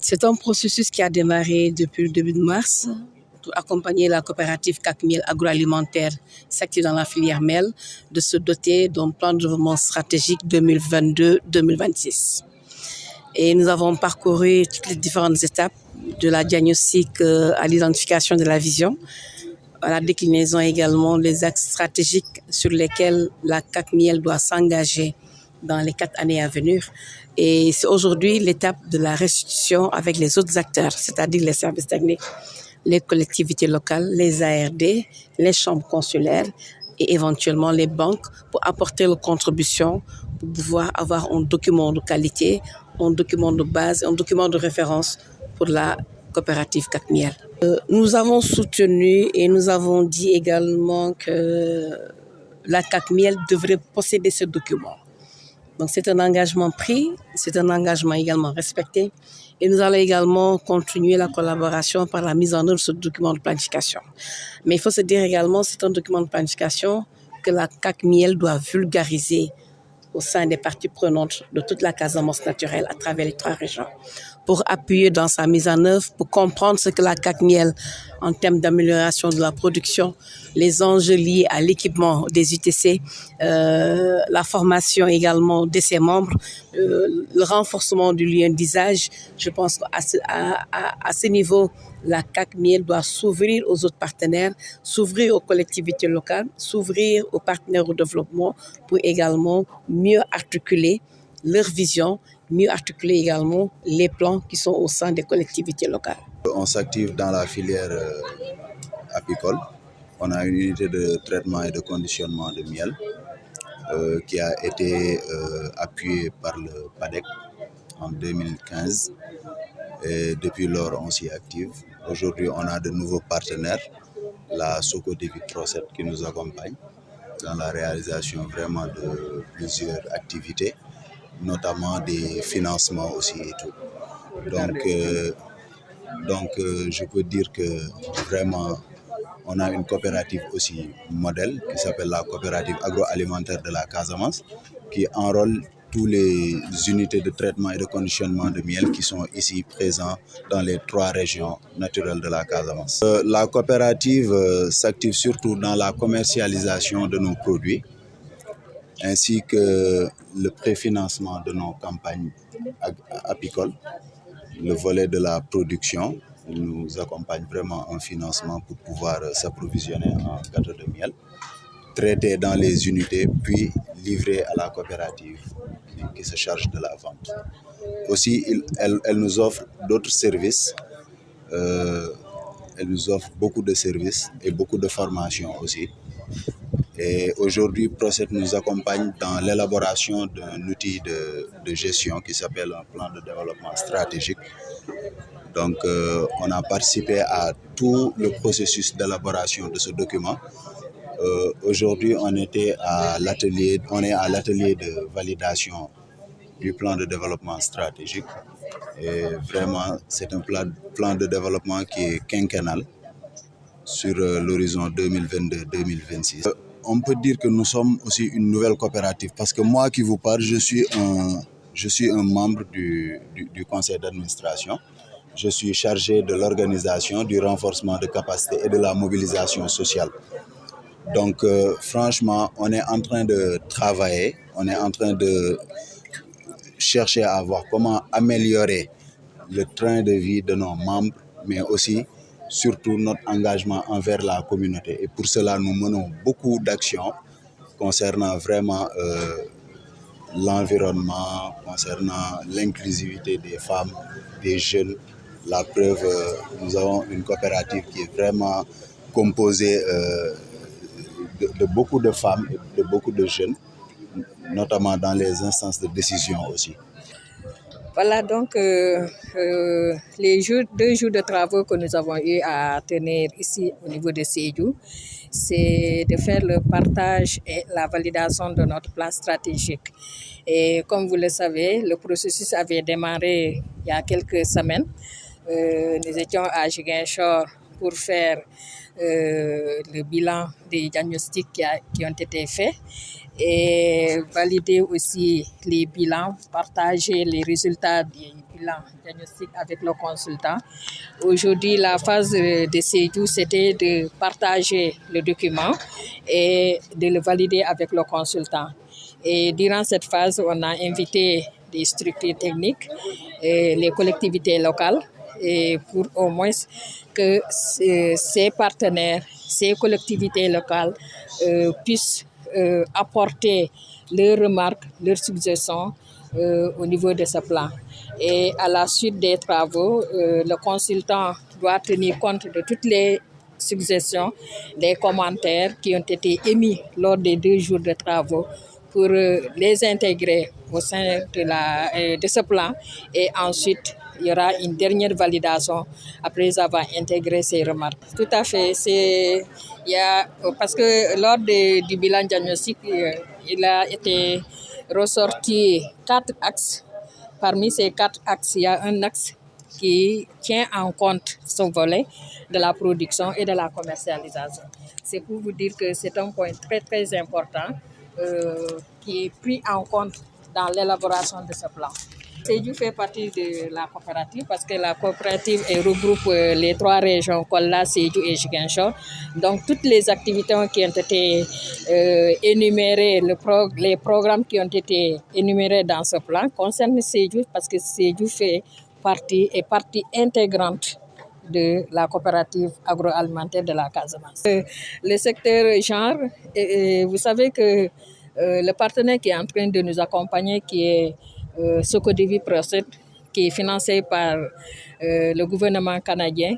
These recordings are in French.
C'est un processus qui a démarré depuis le début de mars pour accompagner la coopérative CAC Miel agroalimentaire s'active dans la filière miel de se doter d'un plan de développement stratégique 2022-2026. Et nous avons parcouru toutes les différentes étapes de la diagnostic à l'identification de la vision, à la déclinaison également des axes stratégiques sur lesquels la CAC Miel doit s'engager dans les 4 années à venir. Et c'est aujourd'hui l'étape de la restitution avec les autres acteurs, c'est-à-dire les services techniques, les collectivités locales, les ARD, les chambres consulaires et éventuellement les banques pour apporter leur contribution pour pouvoir avoir un document de qualité, un document de base, un document de référence pour la coopérative CAC Miel. Nous avons soutenu et nous avons dit également que la CAC Miel devrait posséder ce document. Donc c'est un engagement pris, c'est un engagement également respecté et nous allons également continuer la collaboration par la mise en œuvre de ce document de planification. Mais il faut se dire également que c'est un document de planification que la CAC Miel doit vulgariser au sein des parties prenantes de toute la Casamance naturelle à travers les 3 régions pour appuyer dans sa mise en œuvre, pour comprendre ce que la CAC Miel en termes d'amélioration de la production, les enjeux liés à l'équipement des UTC, la formation également de ses membres, le renforcement du lien d'usage. Je pense qu'à ce niveau, la CAC Miel doit s'ouvrir aux autres partenaires, s'ouvrir aux collectivités locales, s'ouvrir aux partenaires au développement pour également mieux articuler leur vision, mieux articuler également les plans qui sont au sein des collectivités locales. On s'active dans la filière apicole. On a une unité de traitement et de conditionnement de miel qui a été appuyée par le PADEC en 2015. Et depuis lors, on s'y active. Aujourd'hui, on a de nouveaux partenaires, la Soco David Procet qui nous accompagne dans la réalisation vraiment de plusieurs activités, notamment des financements aussi et tout. Donc, je peux dire que vraiment, on a une coopérative aussi modèle qui s'appelle la coopérative agroalimentaire de la Casamance, qui enrôle toutes les unités de traitement et de conditionnement de miel qui sont ici présents dans les 3 régions naturelles de la Casamance. La coopérative s'active surtout dans la commercialisation de nos produits, ainsi que le préfinancement de nos campagnes apicoles, le volet de la production. Il nous accompagne vraiment en financement pour pouvoir s'approvisionner en gâteau de miel, traité dans les unités, puis livré à la coopérative qui se charge de la vente. Aussi, elle nous offre d'autres services. Elle nous offre beaucoup de services et beaucoup de formations aussi. Et aujourd'hui, Procet nous accompagne dans l'élaboration d'un outil de gestion qui s'appelle un plan de développement stratégique. Donc, on a participé à tout le processus d'élaboration de ce document. Aujourd'hui, on est à l'atelier de validation du plan de développement stratégique. Et vraiment, c'est un plan de développement qui est quinquennal sur l'horizon 2022-2026. On peut dire que nous sommes aussi une nouvelle coopérative parce que moi qui vous parle, je suis un membre du conseil d'administration. Je suis chargé de l'organisation, du renforcement de capacités et de la mobilisation sociale. Donc franchement, on est en train de travailler, on est en train de chercher à voir comment améliorer le train de vie de nos membres, mais aussi surtout notre engagement envers la communauté. Et pour cela, nous menons beaucoup d'actions concernant vraiment l'environnement, concernant l'inclusivité des femmes, des jeunes. La preuve, nous avons une coopérative qui est vraiment composée de beaucoup de femmes et de beaucoup de jeunes, notamment dans les instances de décision aussi. Voilà donc les 2 jours de travaux que nous avons eu à tenir ici au niveau de Sédhiou, c'est de faire le partage et la validation de notre plan stratégique. Et comme vous le savez, le processus avait démarré il y a quelques semaines. Nous étions à Ziguinchor pour faire le bilan des diagnostics qui ont été faits et valider aussi les bilans, partager les résultats des bilans diagnostiques avec le consultant. Aujourd'hui, la phase de Sédhiou, c'était de partager le document et de le valider avec le consultant. Et durant cette phase, on a invité des structures techniques, et les collectivités locales, et pour au moins que ces partenaires, ces collectivités locales puissent apporter leurs remarques, leurs suggestions au niveau de ce plan. Et à la suite des travaux, le consultant doit tenir compte de toutes les suggestions, des commentaires qui ont été émis lors des 2 jours de travaux pour les intégrer au sein de ce plan. Et ensuite, il y aura une dernière validation après avoir intégré ces remarques. Tout à fait. Parce que lors du bilan diagnostique, il a été ressorti 4 axes. Parmi ces 4 axes, il y a un axe qui tient en compte ce volet de la production et de la commercialisation. C'est pour vous dire que c'est un point très, très important qui est pris en compte dans l'élaboration de ce plan. Sédhiou fait partie de la coopérative parce que la coopérative regroupe les 3 régions, Kolda, Sédhiou et Ziguinchor. Donc toutes les activités qui ont été énumérées, les programmes qui ont été énumérés dans ce plan concernent Sédhiou parce que Sédhiou fait partie intégrante de la coopérative agroalimentaire de la Casamance. Le secteur genre, vous savez que le partenaire qui est en train de nous accompagner, qui est Socodévi Procès, qui est financé par le gouvernement canadien,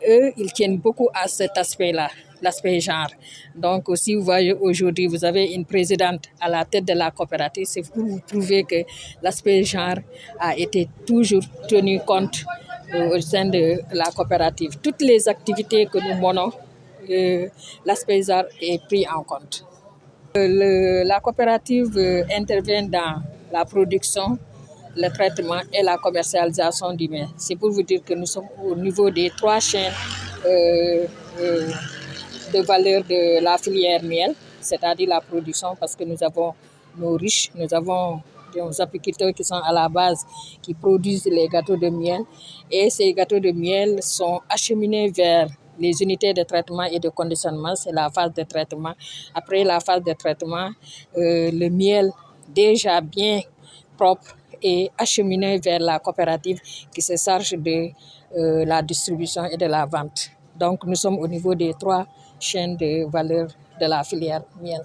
eux, ils tiennent beaucoup à cet aspect-là, l'aspect genre. Donc aussi, vous voyez, aujourd'hui, vous avez une présidente à la tête de la coopérative. C'est pour vous prouver que l'aspect genre a été toujours tenu compte au sein de la coopérative. Toutes les activités que nous menons, l'aspect genre est pris en compte. La coopérative intervient dans la production, le traitement et la commercialisation du miel. C'est pour vous dire que nous sommes au niveau des 3 chaînes de valeur de la filière miel, c'est-à-dire la production, parce que nous avons nos riches, nous avons des apiculteurs qui sont à la base, qui produisent les gâteaux de miel, et ces gâteaux de miel sont acheminés vers les unités de traitement et de conditionnement, c'est la phase de traitement. Après la phase de traitement, le miel déjà bien propre est acheminé vers la coopérative qui se charge de la distribution et de la vente. Donc nous sommes au niveau des 3 chaînes de valeur de la filière miel.